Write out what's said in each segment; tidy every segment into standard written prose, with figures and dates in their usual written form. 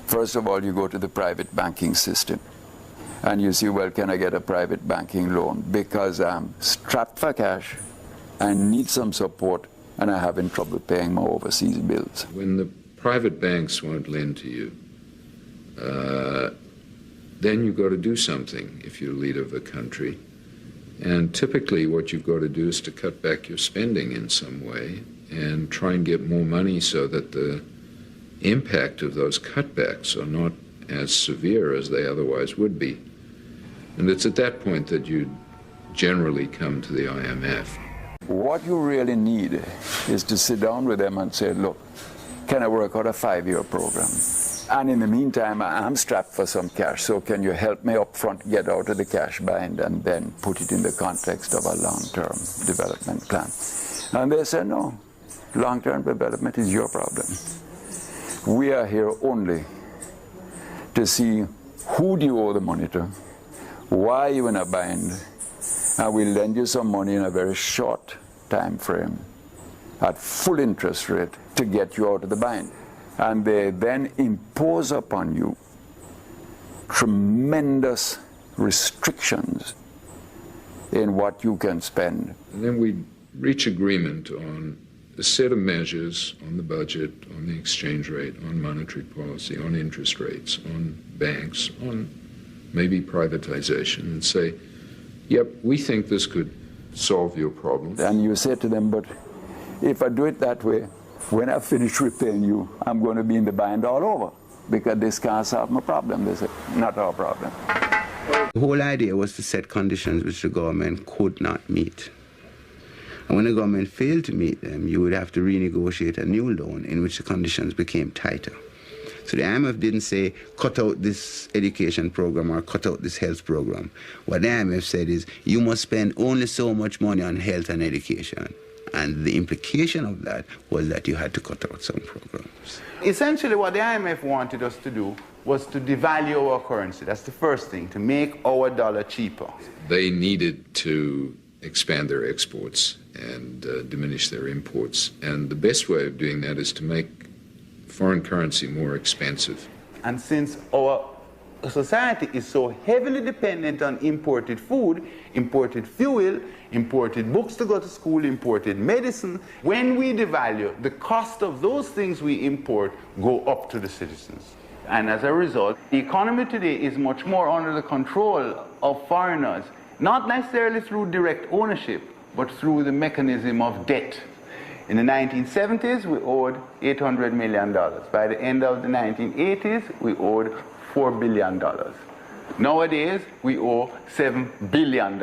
First of all, you go to the private banking system and you see, well, can I get a private banking loan? Because I'm strapped for cash, I need some support, and I'm having trouble paying my overseas bills. When the private banks won't lend to you, then you've got to do something if you're the leader of a country. And typically what you've got to do is to cut back your spending in some way and try and get more money so that the impact of those cutbacks are not as severe as they otherwise would be. And it's at that point that you generally come to the IMF. What you really need is to sit down with them and say, look, can I work out a 5-year program? And in the meantime, I'm strapped for some cash, so can you help me up front get out of the cash bind and then put it in the context of a long-term development plan? And they said, no, long-term development is your problem. We are here only to see who do you owe the money to, why are you in a bind, and we'll lend you some money in a very short time frame at full interest rate to get you out of the bind. And they then impose upon you tremendous restrictions in what you can spend. And then we reach agreement on a set of measures on the budget, on the exchange rate, on monetary policy, on interest rates, on banks, on maybe privatization, and say, yep, we think this could solve your problem. And you say to them, but if I do it that way, when I finish repaying you, I'm going to be in the bind all over, because this can't solve my problem. They say, not our problem. The whole idea was to set conditions which the government could not meet. And when the government failed to meet them, you would have to renegotiate a new loan in which the conditions became tighter. So the IMF didn't say, cut out this education program or cut out this health program. What the IMF said is, you must spend only so much money on health and education. And the implication of that was that you had to cut out some programs. Essentially what the IMF wanted us to do was to devalue our currency. That's the first thing, to make our dollar cheaper. They needed to expand their exports and diminish their imports. And the best way of doing that is to make foreign currency more expensive. And since our society is so heavily dependent on imported food, imported fuel, imported books to go to school, imported medicine, when we devalue, the cost of those things we import go up to the citizens. And as a result, the economy today is much more under the control of foreigners, not necessarily through direct ownership, but through the mechanism of debt. In the 1970s, we owed $800 million. By the end of the 1980s, we owed $4 billion. Nowadays, we owe $7 billion.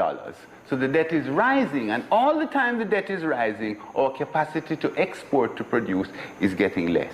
So the debt is rising, and all the time the debt is rising, our capacity to export, to produce, is getting less.